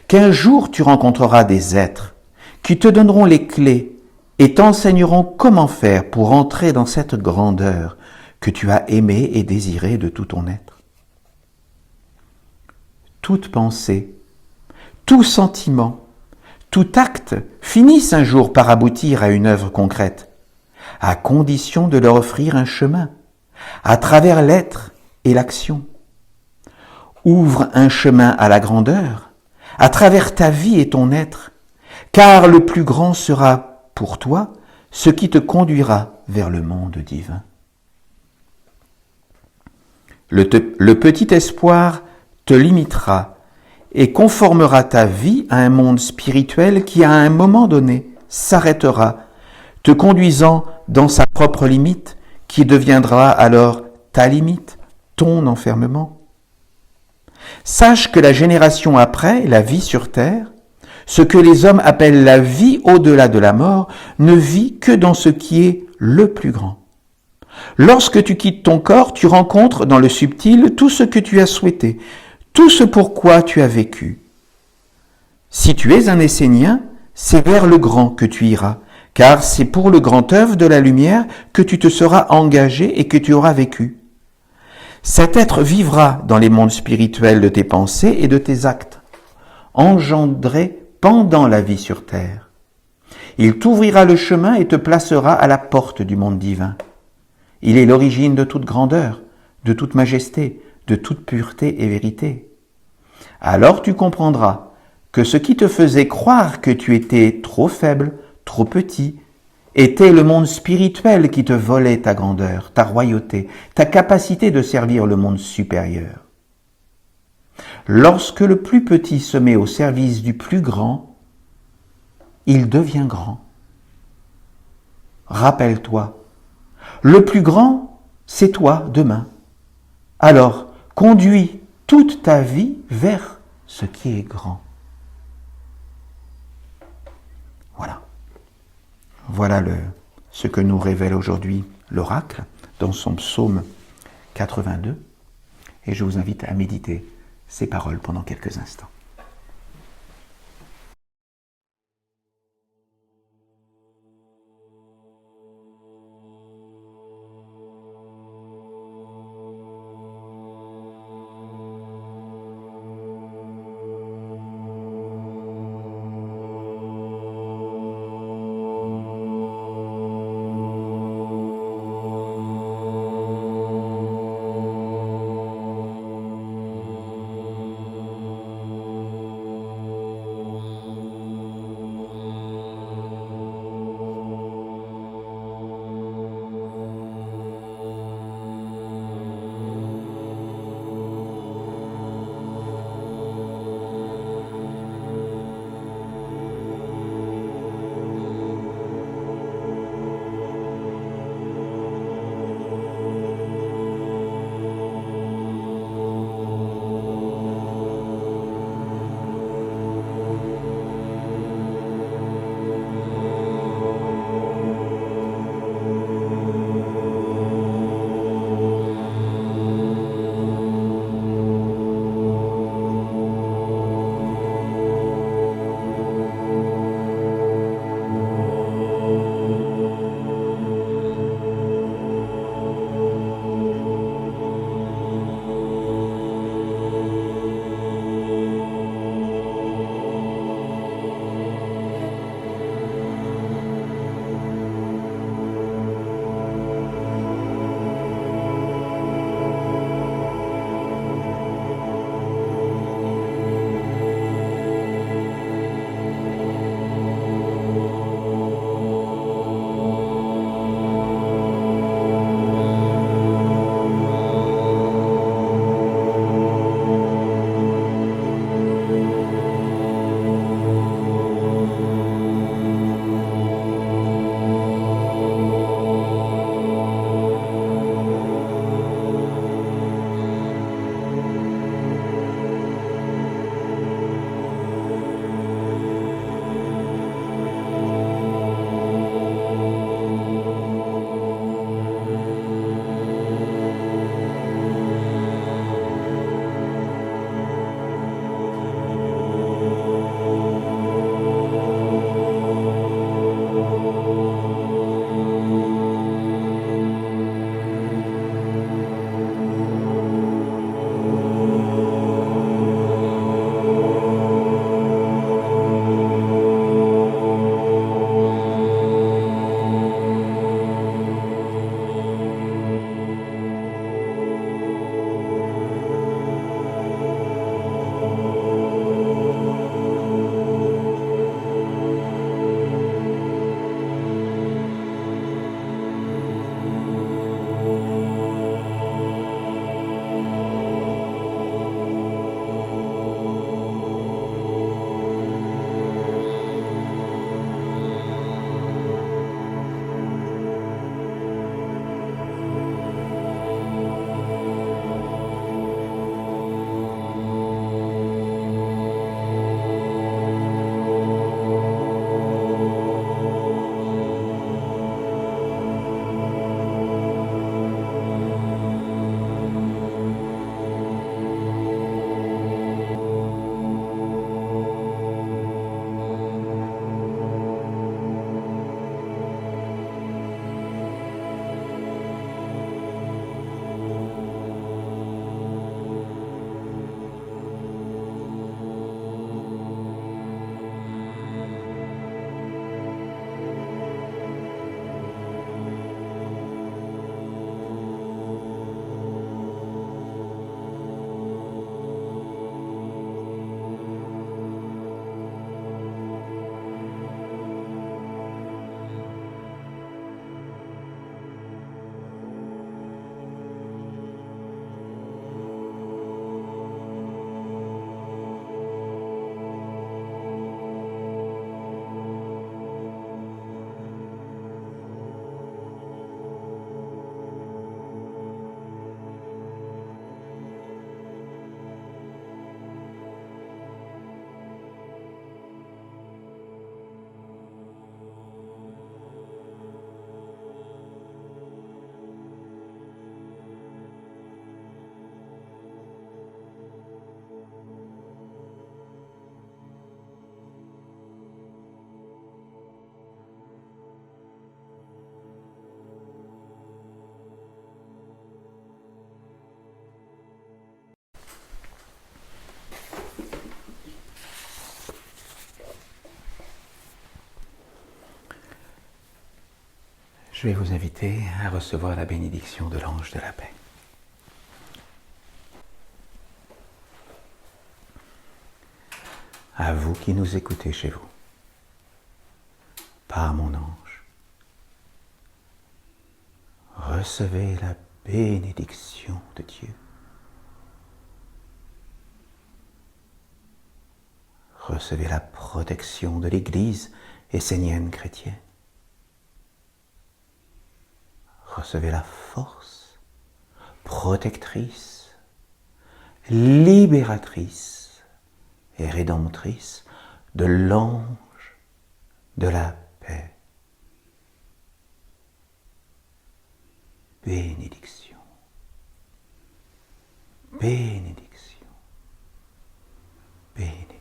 Speaker 1: qu'un jour tu rencontreras des êtres qui te donneront les clés et t'enseigneront comment faire pour entrer dans cette grandeur que tu as aimée et désirée de tout ton être. Toute pensée, tout sentiment, tout acte finissent un jour par aboutir à une œuvre concrète, à condition de leur offrir un chemin, à travers l'être et l'action. Ouvre un chemin à la grandeur, à travers ta vie et ton être, car le plus grand sera, pour toi, ce qui te conduira vers le monde divin. Le petit espoir te limitera et conformera ta vie à un monde spirituel qui, à un moment donné, s'arrêtera, te conduisant dans sa propre limite, qui deviendra alors ta limite, ton enfermement. Sache que la génération après, la vie sur terre, ce que les hommes appellent la vie au-delà de la mort, ne vit que dans ce qui est le plus grand. Lorsque tu quittes ton corps, tu rencontres dans le subtil tout ce que tu as souhaité, tout ce pourquoi tu as vécu. Si tu es un Essénien, c'est vers le grand que tu iras, car c'est pour le grand œuvre de la lumière que tu te seras engagé et que tu auras vécu. Cet être vivra dans les mondes spirituels de tes pensées et de tes actes, engendrés pendant la vie sur terre. Il t'ouvrira le chemin et te placera à la porte du monde divin. Il est l'origine de toute grandeur, de toute majesté, de toute pureté et vérité. Alors tu comprendras que ce qui te faisait croire que tu étais trop faible, trop petit, était le monde spirituel qui te volait ta grandeur, ta royauté, ta capacité de servir le monde supérieur. Lorsque le plus petit se met au service du plus grand, il devient grand. Rappelle-toi, le plus grand, c'est toi demain. Alors, conduis toute ta vie vers ce qui est grand. Voilà ce que nous révèle aujourd'hui l'oracle dans son psaume 82. Et je vous invite à méditer ces paroles pendant quelques instants. Je vais vous inviter à recevoir la bénédiction de l'ange de la paix. À vous qui nous écoutez chez vous, par mon ange, recevez la bénédiction de Dieu. Recevez la protection de l'Église essénienne chrétienne. Recevez la force protectrice, libératrice et rédemptrice de l'ange de la paix. Bénédiction, bénédiction, bénédiction.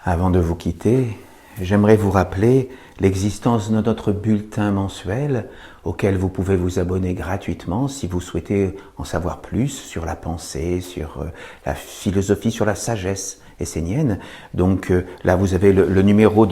Speaker 1: Avant de vous quitter, j'aimerais vous rappeler l'existence de notre bulletin mensuel auquel vous pouvez vous abonner gratuitement si vous souhaitez en savoir plus sur la pensée, sur la philosophie, sur la sagesse essénienne. Donc là, vous avez le numéro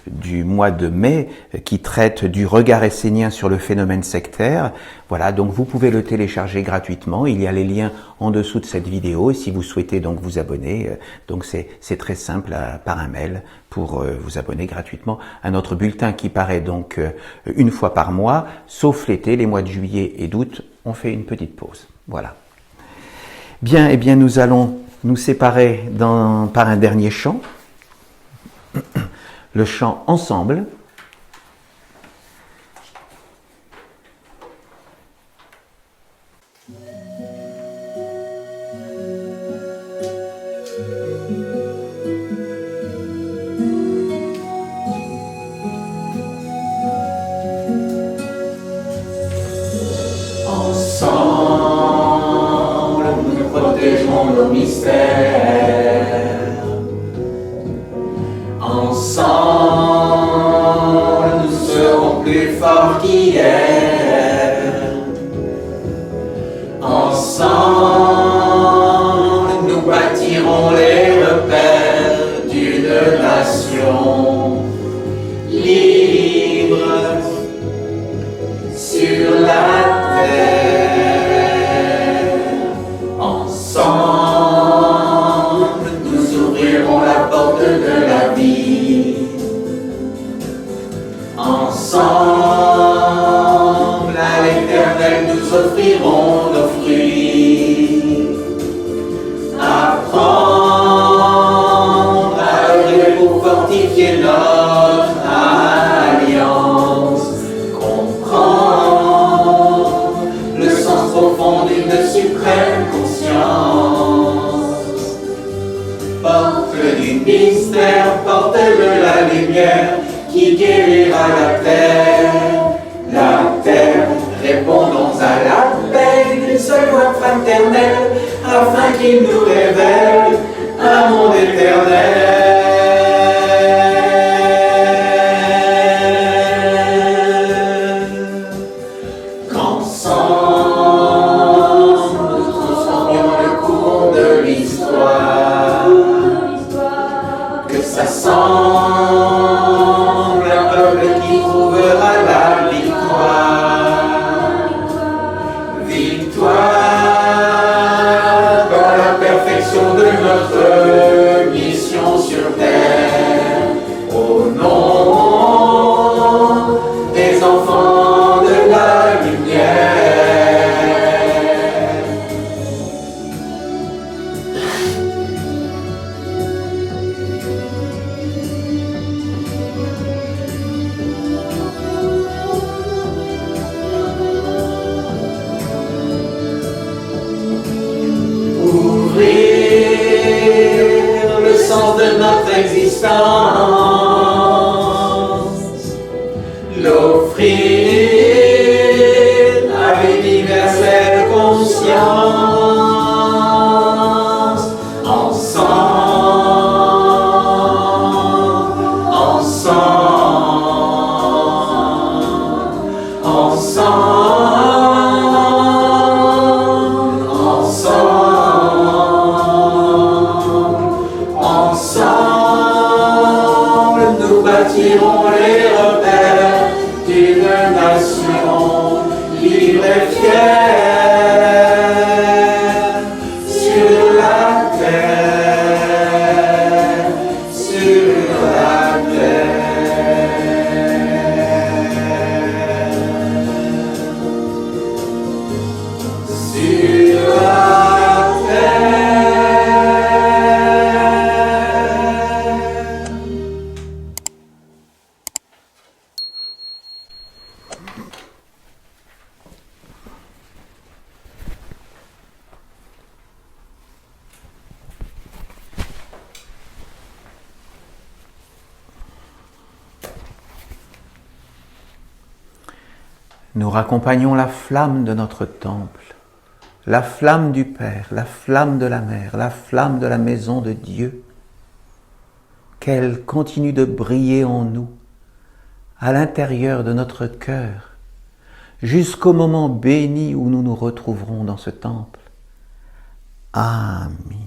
Speaker 1: du mois de mai qui traite du regard essénien sur le phénomène sectaire. Voilà, donc vous pouvez le télécharger gratuitement. Il y a les liens en dessous de cette vidéo et si vous souhaitez donc vous abonner, donc c'est très simple par un mail pour vous abonner gratuitement à notre bulletin qui paraît donc une fois par mois, sauf l'été, les mois de juillet et d'août, on fait une petite pause. Voilà. Bien, eh bien nous allons nous séparer par un dernier chant, le chant Ensemble.
Speaker 2: Ensemble, nous protégeons nos mystères. Ensemble, nous serons plus forts qu'hier. Ensemble, nous bâtirons les repères d'une nation libre sur la terre. Ensemble, nous ouvrirons la porte de la vie. Ensemble, à l'Éternel, nous offrirons nos fruits. Apprendre à œuvrer pour fortifier notre alliance. Comprendre le sens profond d'une suprême conscience. Porte du mystère, porte-le la lumière qui guérira la terre. La terre, répondons à l'appel d'une seule voix fraternelle, afin qu'il nous révèle un monde éternel. Qu'ensemble, nous transformions le cours de l'histoire. Que ça semble un peuple qui trouvera la victoire. Victoire dans la perfection de notre mission sur terre. Au nom des enfants de la lumière. Ouvrir le sens de notre existence, l'offrir à l'universelle conscience. Ensemble, ensemble, ensemble, ensemble, ensemble. libre et fier, sur la terre, sur la terre, sur la terre.
Speaker 1: Nous raccompagnons la flamme de notre temple, la flamme du Père, la flamme de la Mère, la flamme de la maison de Dieu, qu'elle continue de briller en nous, à l'intérieur de notre cœur, jusqu'au moment béni où nous nous retrouverons dans ce temple. Amen.